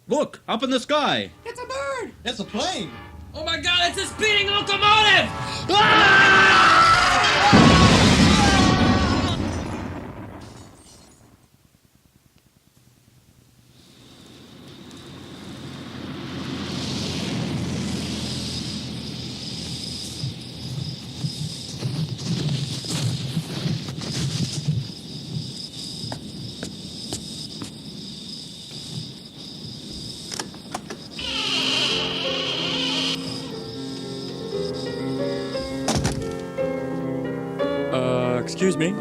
Look, up in the sky. It's a bird! It's a plane! Oh my god, it's a speeding locomotive! Excuse me.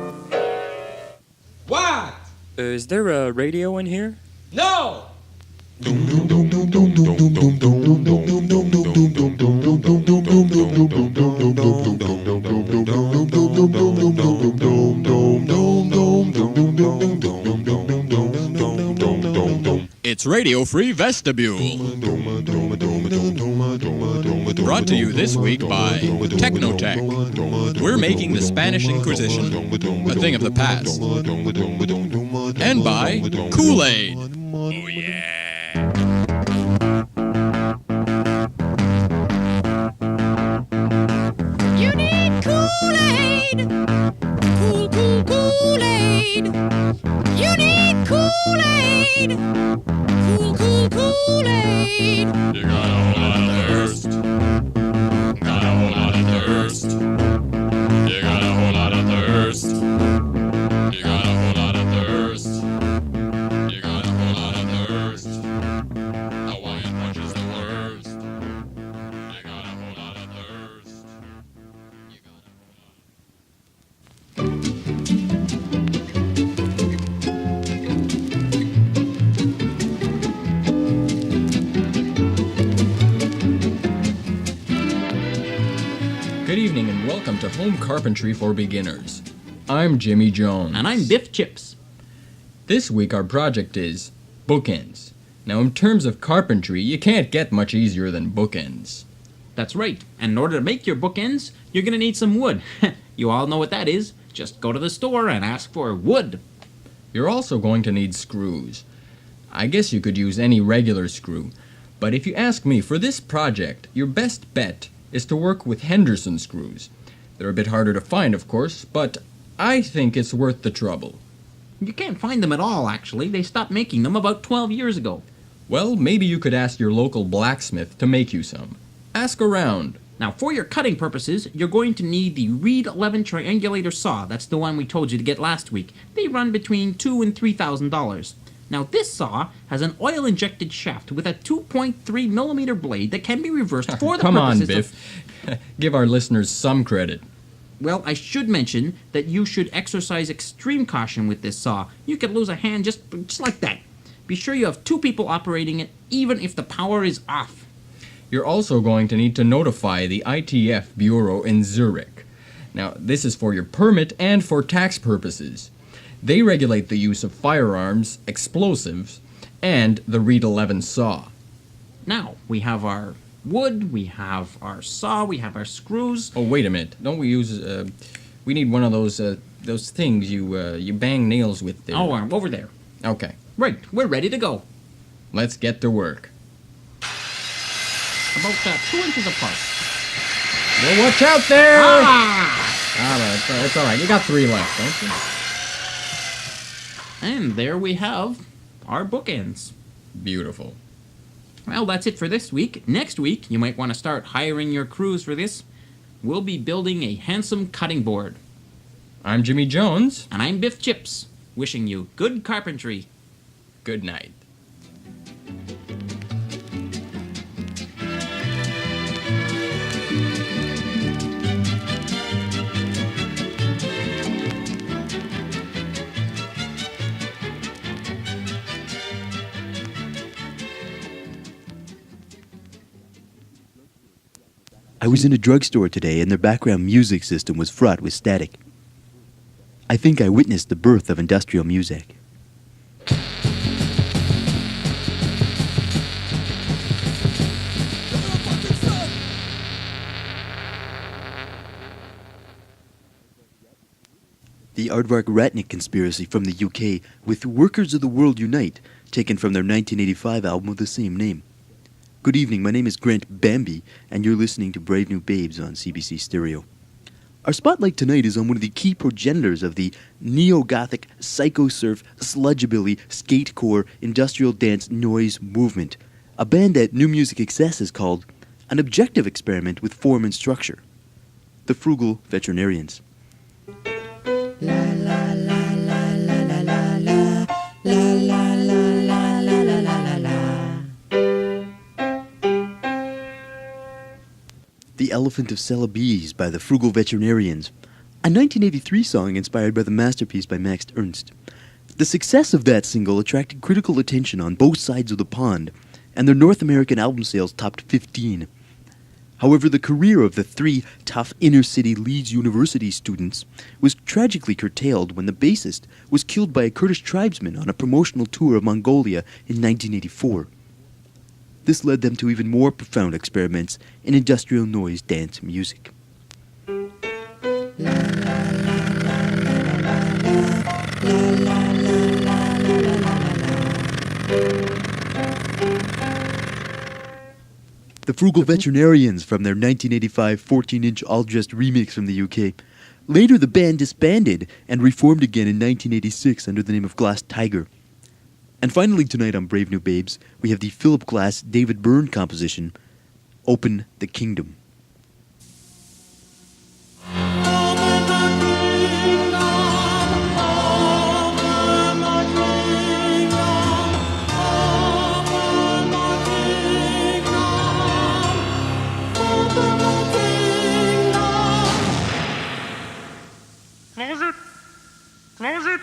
What? Is there a radio in here? No! It's Radio Free Vestibule. Brought to you this week by Technotech. We're making the Spanish Inquisition a thing of the past. And by Kool-Aid. Oh yeah. You need Kool-Aid. Kool-Aid. You need Kool-Aid. Kool-Aid. You got a whole lot of thirst. Got a whole lot of thirst. You got a whole lot of thirst. You got a whole lot of thirst. You got a whole lot of thirst. Hawaiian punch is the worst. You got a whole lot of thirst. You got a whole lot of Good evening and welcome to Home Carpentry for Beginners. I'm Jimmy Jones. And I'm Biff Chips. This week our project is bookends. Now in terms of carpentry, you can't get much easier than bookends. That's right. And in order to make your bookends, you're going to need some wood. You all know what that is. Just go to the store and ask for wood. You're also going to need screws. I guess you could use any regular screw, but if you ask me, for this project, your best bet is to work with Henderson screws. They're a bit harder to find, of course, but I think it's worth the trouble. You can't find them at all, actually. They stopped making them about 12 years ago. Well, maybe you could ask your local blacksmith to make you some. Ask around. Now, for your cutting purposes, you're going to need the Reed 11 triangulator saw. That's the one we told you to get last week. They run between $2,000 and $3,000. Now, this saw has an oil-injected shaft with a 2.3 millimeter blade that can be reversed for the Come on, purposes Biff. Give our listeners some credit. Well, I should mention that you should exercise extreme caution with this saw. You could lose a hand just like that. Be sure you have 2 people operating it, even if the power is off. You're also going to need to notify the ITF Bureau in Zurich. Now, this is for your permit and for tax purposes. They regulate the use of firearms, explosives, and the Reed 11 saw. Now, we have our wood, we have our saw, we have our screws. Oh, wait a minute. Don't we use, we need one of those things you bang nails with there. Oh, over there. Okay. Right, we're ready to go. Let's get to work. About 2 inches apart. Well, watch out there! Ah! It's all right. You got 3 left, don't you? And there we have our bookends. Beautiful. Well, that's it for this week. Next week, you might want to start hiring your crews for this. We'll be building a handsome cutting board. I'm Jimmy Jones. And I'm Biff Chips, wishing you good carpentry. Good night. I was in a drugstore today and their background music system was fraught with static. I think I witnessed the birth of industrial music. The Aardvark Ratnik conspiracy from the UK with Workers of the World Unite taken from their 1985 album of the same name. Good evening, my name is Grant Bambi, and you're listening to Brave New Babes on CBC Stereo. Our spotlight tonight is on one of the key progenitors of the neo-gothic, psycho-surf, sludgebilly, skatecore, industrial dance noise movement, a band that New Music Excess has called an objective experiment with form and structure. The Frugal Veterinarians. The Elephant of Celebes by the Frugal Veterinarians, a 1983 song inspired by the masterpiece by Max Ernst. The success of that single attracted critical attention on both sides of the pond, and their North American album sales topped 15. However, the career of the three tough inner-city Leeds University students was tragically curtailed when the bassist was killed by a Kurdish tribesman on a promotional tour of Mongolia in 1984. This led them to even more profound experiments in industrial noise dance music. The Frugal Veterinarians from their 1985 14-inch all-dressed remix from the UK. Later the band disbanded and reformed again in 1986 under the name of Glass Tiger. And finally tonight on Brave New Babes, we have the Philip Glass David Byrne composition, Open the Kingdom. Close it!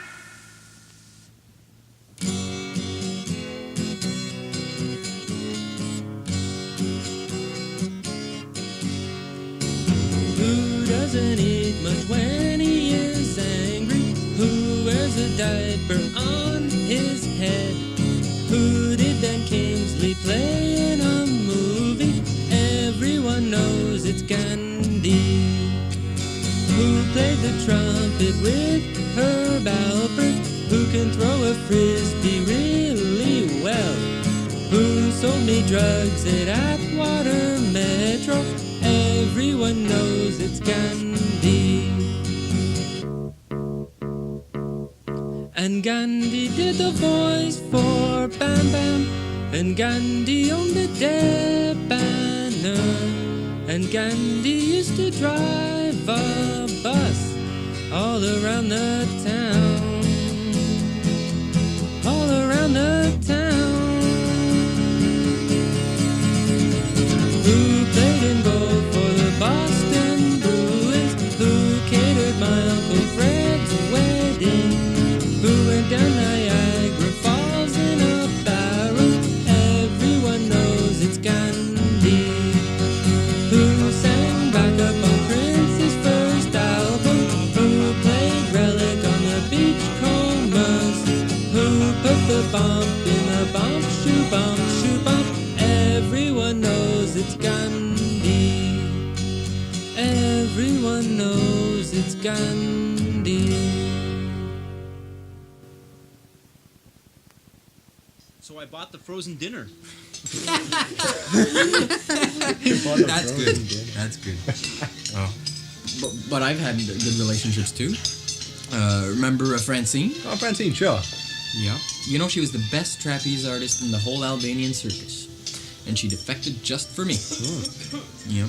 Who doesn't eat much when he is angry? Who wears a diaper on his head? Who did Ben Kingsley play in a movie? Everyone knows it's Gandhi. Who played the trumpet with Herb Alpert? Who can throw a frisbee really well? Who sold me drugs at Atwater Metro? Everyone knows it's Gandhi. And Gandhi did the voice for Bam Bam, and Gandhi owned the Debana, and Gandhi used to drive a bus all around the town, all around the town. Who played in goal for the Boston Bruins? Who catered my Uncle Fred's wedding? Who went down Niagara Falls in a barrel? Everyone knows it's Gandhi. Who sang back up on Prince's first album? Who played Relic on the Beachcombers? Who put the bump in a bump, shoe bump, shoe bump? Everyone knows it's Gandhi. Everyone knows it's Gandhi. So I bought the frozen dinner. That's good. That's good. Oh. But I've had good relationships too. Remember Francine? Oh, Francine, sure. Yeah. You know, she was the best trapeze artist in the whole Albanian circus. And she defected just for me. Yeah.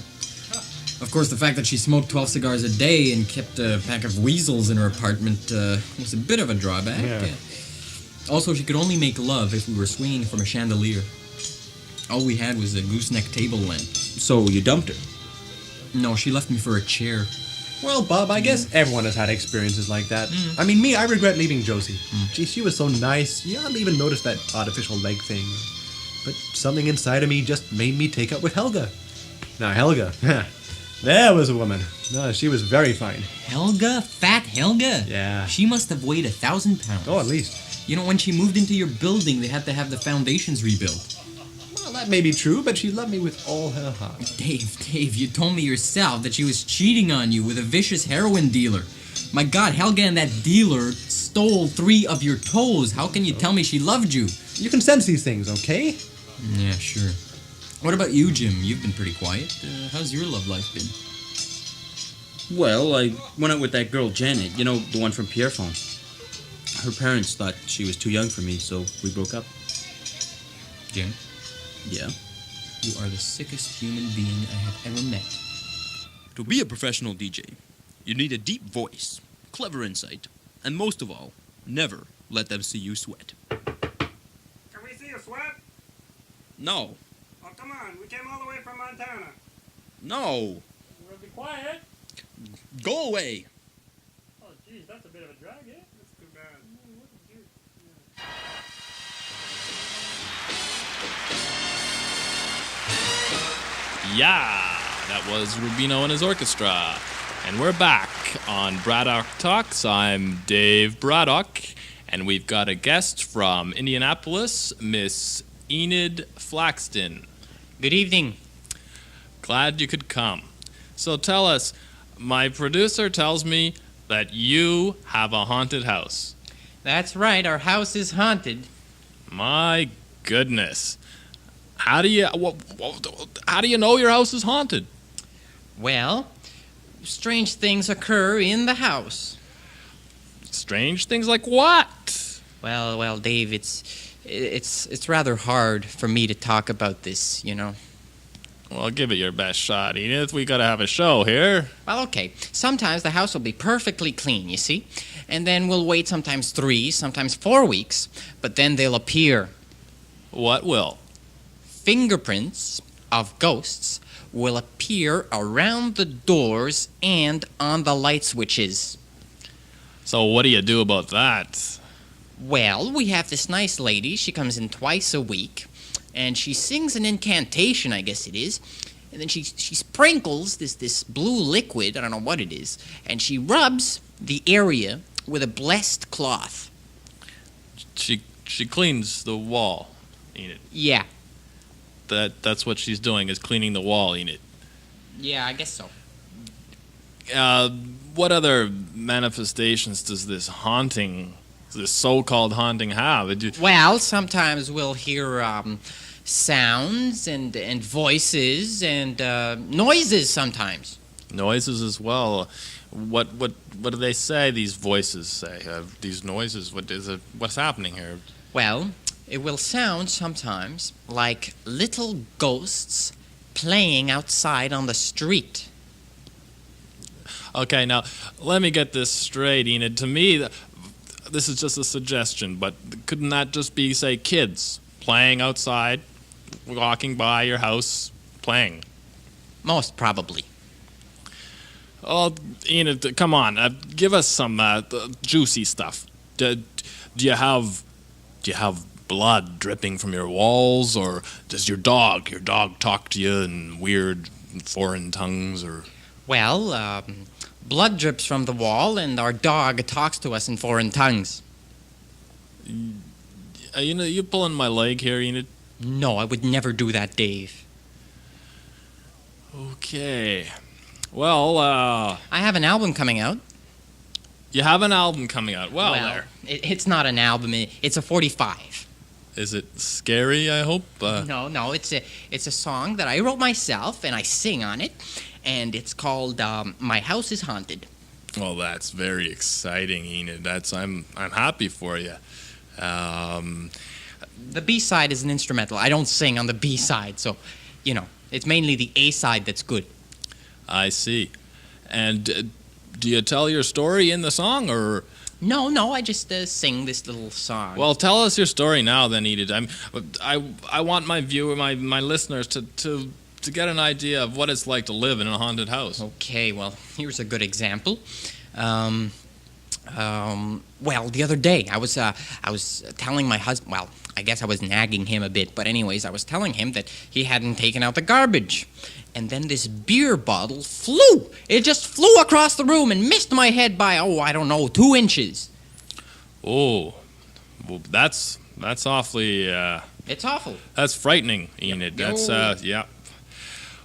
Of course, the fact that she smoked 12 cigars a day and kept a pack of weasels in her apartment was a bit of a drawback. Yeah. Also, she could only make love if we were swinging from a chandelier. All we had was a gooseneck table lamp. So you dumped her? No, she left me for a chair. Well, Bob, I guess everyone has had experiences like that. I mean, me, I regret leaving Josie. Gee, she was so nice. You hadn't even noticed that artificial leg thing. But something inside of me just made me take up with Helga. Now, Helga, there was a woman. No, she was very fine. Helga? Fat Helga? Yeah. She must have weighed 1,000 pounds. Oh, at least. You know, when she moved into your building, they had to have the foundations rebuilt. Well, that may be true, but she loved me with all her heart. Dave, you told me yourself that she was cheating on you with a vicious heroin dealer. My God, Helga and that dealer stole 3 of your toes. How can you tell me she loved you? You can sense these things, okay? Yeah, sure. What about you, Jim? You've been pretty quiet. How's your love life been? Well, I went out with that girl, Janet. You know, the one from Pierrefonds. Her parents thought she was too young for me, so we broke up. Jim, Yeah. you are the sickest human being I have ever met. To be a professional DJ, you need a deep voice, clever insight, and most of all, never let them see you sweat. Can we see you sweat? No. Oh, come on. We came all the way from Montana. No. We'll be quiet. Go away. Oh, geez, that's a bit of a drag, eh? That's too bad. Yeah, that was Rubino and his orchestra. And we're back on Braddock Talks. I'm Dave Braddock, and we've got a guest from Indianapolis, Miss Enid Flaxton. Good evening. Glad you could come. So tell us, my producer tells me that you have a haunted house. That's right, our house is haunted. My goodness. How do you know your house is haunted? Well, strange things occur in the house. Strange things like what? Well, Dave, it's rather hard for me to talk about this, you know. Well, give it your best shot, Edith. We gotta have a show here. Well, okay. Sometimes the house will be perfectly clean, you see? And then we'll wait sometimes 3, sometimes 4 weeks, but then they'll appear. What will? Fingerprints of ghosts will appear around the doors and on the light switches. So what do you do about that? Well, we have this nice lady. She comes in twice a week, and she sings an incantation, I guess it is. And then she sprinkles this blue liquid, I don't know what it is, and she rubs the area with a blessed cloth. She cleans the wall, Enid. Yeah. That's what she's doing, is cleaning the wall, Enid. Yeah, I guess so. What other manifestations does this so-called haunting have? Well, sometimes we'll hear sounds and voices and noises sometimes. Noises as well. What do they say, these voices say? These noises, what's happening here? Well, it will sound sometimes like little ghosts playing outside on the street. Okay, now, let me get this straight, Enid. To me, this is just a suggestion, but couldn't that just be, say, kids playing outside, walking by your house, playing? Most probably. Oh, Enid, come on, give us some juicy stuff. Do you have blood dripping from your walls, or does your dog talk to you in weird foreign tongues, or? Well, blood drips from the wall, and our dog talks to us in foreign tongues. You pulling my leg here, Enid? No, I would never do that, Dave. Okay. Well, I have an album coming out. You have an album coming out. Well, there. It's not an album. It's a 45. Is it scary, I hope? No, it's a song that I wrote myself, and I sing on it, and it's called My House is Haunted. Well, that's very exciting, Enid. I'm happy for you. The B-side is an instrumental. I don't sing on the B-side, so, it's mainly the A-side that's good. I see. And do you tell your story in the song, or? No, I just sing this little song. Well, tell us your story now, then, Enid. I want my listeners to get an idea of what it's like to live in a haunted house. Okay, well, here's a good example. Well, the other day I was telling my husband. Well, I guess I was nagging him a bit, but anyways, I was telling him that he hadn't taken out the garbage. And then this beer bottle flew. It just flew across the room and missed my head by, 2 inches. Oh, well, that's awfully... It's awful. That's frightening, Enid. That's, yeah.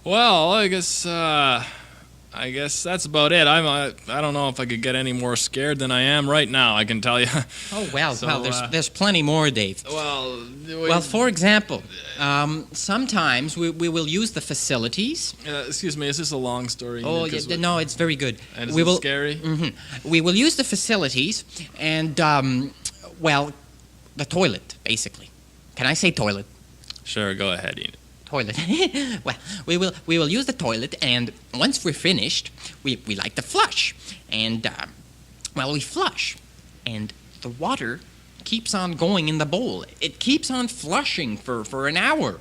Well, I guess, I I guess that's about it. I don't know if I could get any more scared than I am right now, I can tell you. Oh, well, So, there's plenty more, Dave. Well, for example, sometimes we will use the facilities. excuse me, is this a long story? Oh, Because no, it's very good. And is we it will, scary? We will use the facilities and, the toilet, basically. Can I say toilet? Sure, go ahead, Enid. Toilet. Well, we will use the toilet, and once we're finished, we like to flush. And, we flush. And the water keeps on going in the bowl. It keeps on flushing for an hour.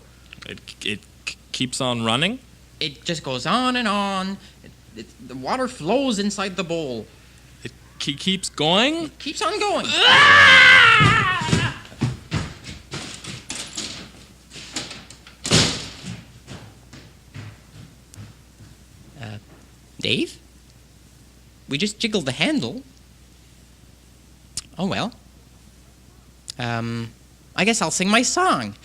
It keeps on running? It just goes on and on. The water flows inside the bowl. It keeps going? It keeps on going. Dave? We just jiggled the handle. Oh, well. I guess I'll sing my song.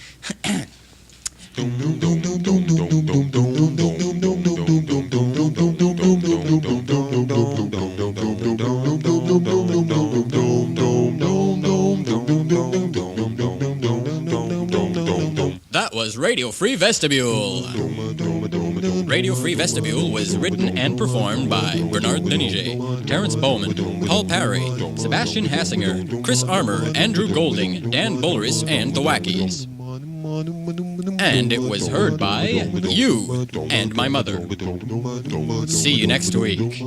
That was Radio Free Vestibule. Radio Free Vestibule was written and performed by Bernard Denige, Terrence Bowman, Paul Parry, Sebastian Hassinger, Chris Armour, Andrew Golding, Dan Bulleris, and the Wackies. And it was heard by you and my mother. See you next week.